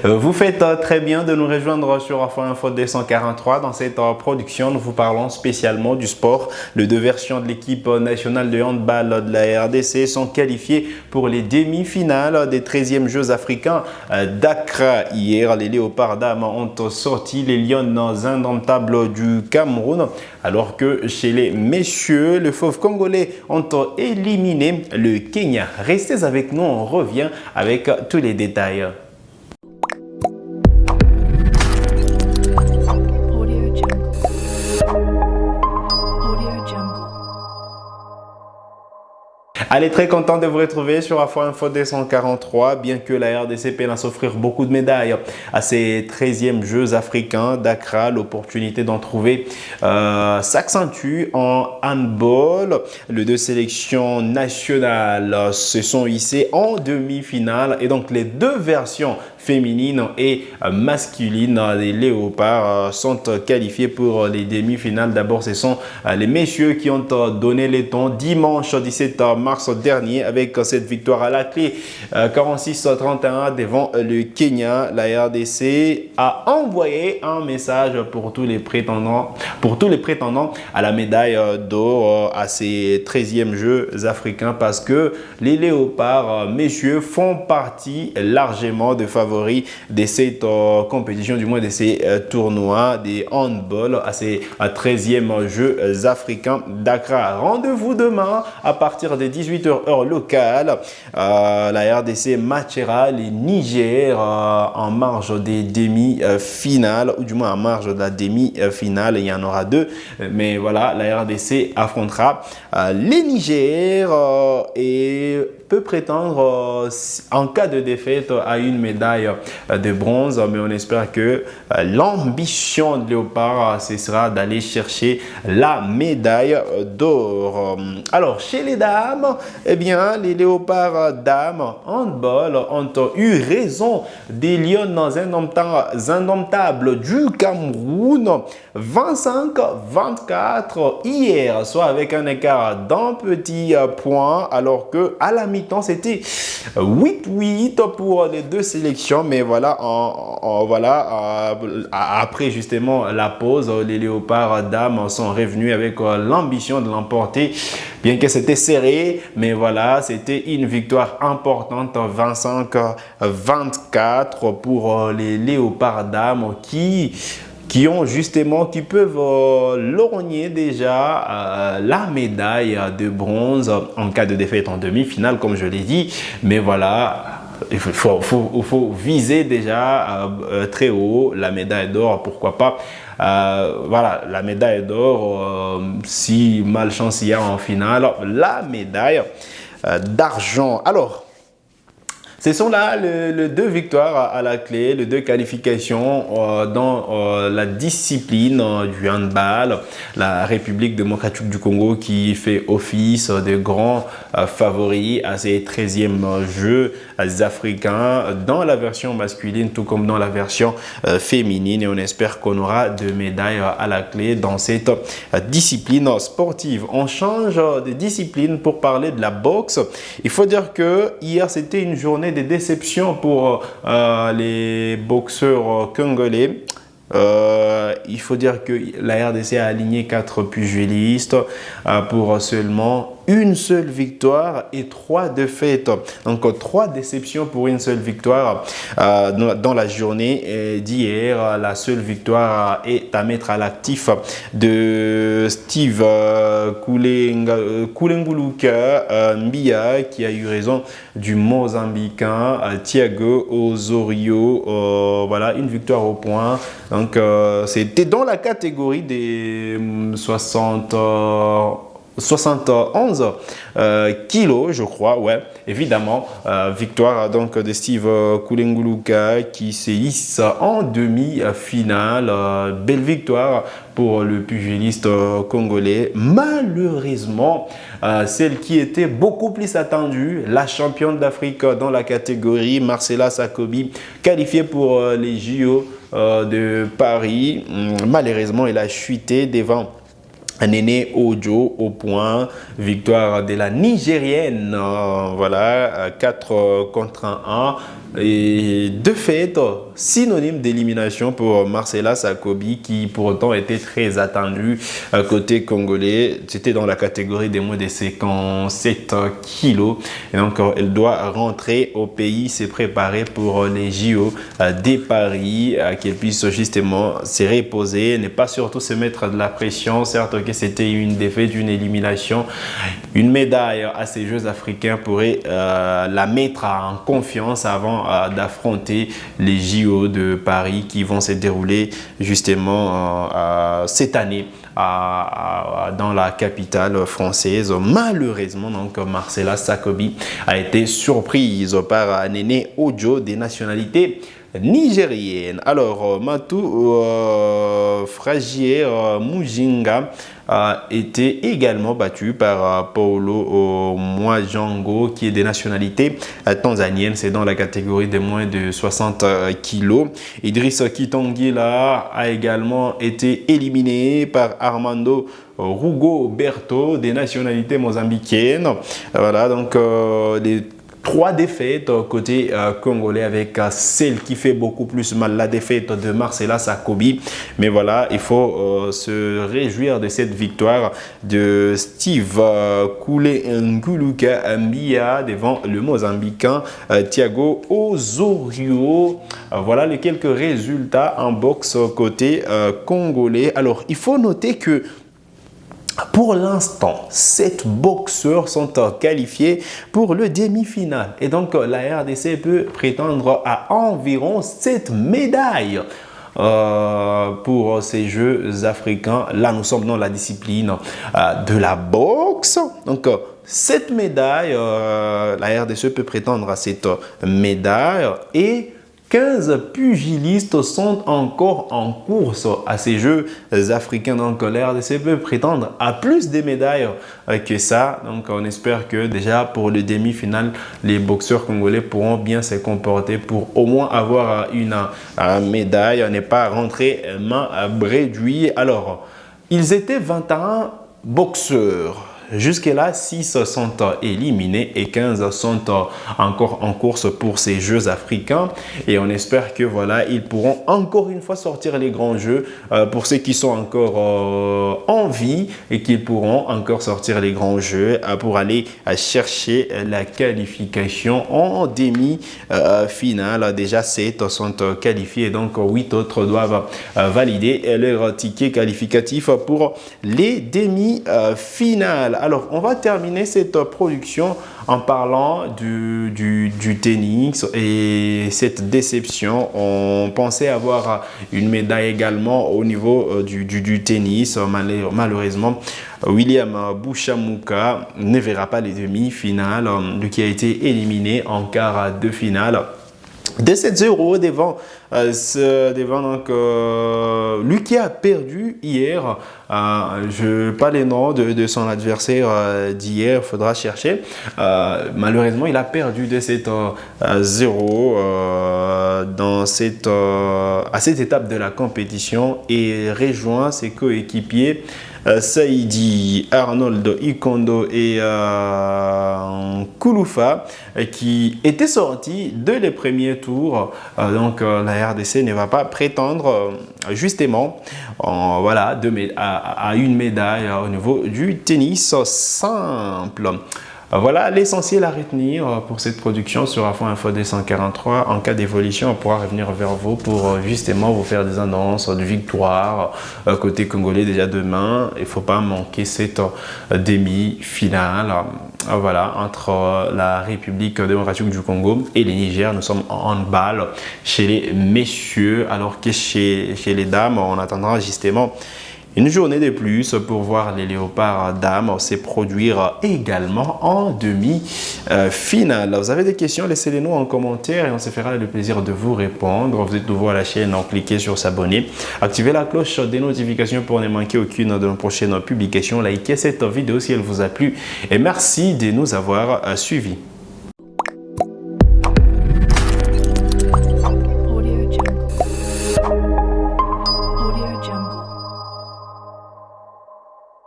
Vous faites très bien de nous rejoindre sur Info 243. Dans cette production, nous vous parlons spécialement du sport. Les deux versions de l'équipe nationale de handball de la RDC sont qualifiées pour les demi-finales des 13e Jeux africains d'Accra. Hier, les Léopards dames ont sorti les Lions indomptables du Cameroun, alors que chez les messieurs, les fauves congolais ont éliminé le Kenya. Restez avec nous, on revient avec tous les détails. Allez, très content de vous retrouver sur Info 243. Bien que la RDC peine à s'offrir beaucoup de médailles à ces 13e Jeux africains d'Accra, l'opportunité d'en trouver s'accentue en handball. Les deux sélections nationales se sont hissées en demi-finale et donc les deux versions féminines et masculines des Léopards sont qualifiés pour les demi-finales. D'abord, ce sont les messieurs qui ont donné les tons dimanche 17 mars dernier avec cette victoire à la clé 46-31 devant le Kenya. La RDC a envoyé un message pour tous les prétendants à la médaille d'or à ces 13e Jeux africains, parce que les Léopards messieurs font partie largement de favoris de cette compétition, du moins de ces tournois des handball à ces 13e Jeux africains d'Accra. Rendez-vous demain à partir de 18h heure locale. La RDC matchera les Niger en marge des demi-finales, ou du moins en marge de la demi-finale. Il y en aura deux, mais voilà, la RDC affrontera les Niger et peut prétendre en cas de défaite à une médaille de bronze, mais on espère que l'ambition de Léopard ce sera d'aller chercher la médaille d'or. Alors chez les dames, eh bien les Léopards dames handball ont eu raison des Lions indomptables du Cameroun 25-24 hier, soit avec un écart d'un petit point, alors que à la mi-temps c'était 8-8 pour les deux sélections. Mais voilà, après justement la pause, les Léopards dames sont revenus avec l'ambition de l'emporter, bien que c'était serré. Mais voilà, c'était une victoire importante, 25-24 pour les Léopards dames qui peuvent lorgner déjà la médaille de bronze en cas de défaite en demi-finale, comme je l'ai dit. Mais voilà, il faut viser déjà très haut la médaille d'or, pourquoi pas. Voilà, la médaille d'or, si malchance il y a en finale, la médaille d'argent. Alors, ce sont là les deux victoires à la clé, les deux qualifications dans la discipline du handball. La République démocratique du Congo qui fait office de grand favori à ces 13e Jeux africains dans la version masculine tout comme dans la version féminine. Et on espère qu'on aura deux médailles à la clé dans cette discipline sportive. On change de discipline pour parler de la boxe. Il faut dire que hier c'était une journée des déceptions pour les boxeurs congolais. Il faut dire que la RDC a aligné 4 pugilistes pour seulement une seule victoire et 3 défaites. Donc 3 déceptions pour une seule victoire dans la journée d'hier. La seule victoire est à mettre à l'actif de Steve Kulenguluka Mbia, qui a eu raison du Mozambicain Thiago Osorio. Voilà, une victoire au point. Donc c'était dans la catégorie des 71 kilos, je crois, ouais, évidemment. Victoire donc de Steve Kulenguluka qui se hisse en demi-finale. Belle victoire pour le pugiliste congolais. Malheureusement, celle qui était beaucoup plus attendue, la championne d'Afrique dans la catégorie, Marcela Sakobi, qualifiée pour les JO de Paris. Malheureusement, elle a chuté devant Néné Ojo au point. Victoire de la Nigérienne, voilà, 4 contre 1. Et de fait, synonyme d'élimination pour Marcela Sakobi qui pour autant était très attendue côté congolais. C'était dans la catégorie des moins de 57 kilos. Et donc, elle doit rentrer au pays, se préparer pour les JO des Paris, qu'elle puisse justement se reposer, ne pas surtout se mettre de la pression. Certes que c'était une défaite, une élimination, une médaille à ces Jeux africains pourrait la mettre en confiance avant d'affronter les JO de Paris qui vont se dérouler justement cette année dans la capitale française. Malheureusement, donc, Marcela Sakobi a été surprise par Néné Ojo des nationalités nigériennes. Alors, Matou Fragier Mujinga a été également battu par Paulo Mwajango qui est des nationalités tanzaniennes. C'est dans la catégorie de moins de 60 kilos. Idriss Kitongila a également été éliminé par Armando Rugo Berto des nationalités mozambicaines. Voilà, donc les 3 défaites côté congolais avec celle qui fait beaucoup plus mal, la défaite de Marcela Sakobi. Mais voilà, il faut se réjouir de cette victoire de Steve Koulé Nguluka Mbia devant le Mozambicain Thiago Osorio. Voilà les quelques résultats en boxe côté congolais. Alors, il faut noter que pour l'instant, 7 boxeurs sont qualifiés pour le demi-finale. Et donc, la RDC peut prétendre à environ 7 médailles pour ces Jeux africains. Là, nous sommes dans la discipline de la boxe. Donc, 7 médailles, la RDC peut prétendre à cette médaille et 15 pugilistes sont encore en course à ces Jeux africains. Donc, la RDC peut prétendre à plus de médailles que ça. Donc, on espère que déjà pour le demi-finale, les boxeurs congolais pourront bien se comporter pour au moins avoir une médaille, ne pas rentrer main réduite. Alors, ils étaient 21 boxeurs. Jusque-là, 6 sont éliminés et 15 sont encore en course pour ces Jeux africains. Et on espère que voilà, ils pourront encore une fois sortir les grands jeux pour ceux qui sont encore en vie et qu'ils pourront encore sortir les grands jeux pour aller chercher la qualification en demi-finale. Déjà, 7 sont qualifiés, donc 8 autres doivent valider leur ticket qualificatif pour les demi-finales. Alors, on va terminer cette production en parlant du tennis et cette déception. On pensait avoir une médaille également au niveau du tennis. Malheureusement, William Bouchamouka ne verra pas les demi-finales, lui qui a été éliminé en quart de finale. De 7-0 devant donc, lui qui a perdu hier, je n'ai pas les noms de son adversaire d'hier, il faudra chercher. Malheureusement, il a perdu de 7-0 à cette étape de la compétition et rejoint ses coéquipiers Saïdi, Arnold Ikondo et Kouloufa qui étaient sortis dès les premiers tours. Donc la RDC ne va pas prétendre justement voilà, à une médaille au niveau du tennis simple. Voilà l'essentiel à retenir pour cette production sur Afro Info 243. En cas d'évolution, on pourra revenir vers vous pour justement vous faire des annonces de victoire côté congolais déjà demain. Il ne faut pas manquer cette demi-finale voilà, entre la République démocratique du Congo et le Niger. Nous sommes en handball chez les messieurs, alors que chez les dames, on attendra justement une journée de plus pour voir les léopards dames se produire également en demi-finale. Vous avez des questions, laissez-les nous en commentaire et on se fera le plaisir de vous répondre. Vous êtes nouveau à la chaîne, donc cliquez sur s'abonner. Activez la cloche des notifications pour ne manquer aucune de nos prochaines publications. Likez cette vidéo si elle vous a plu et merci de nous avoir suivis.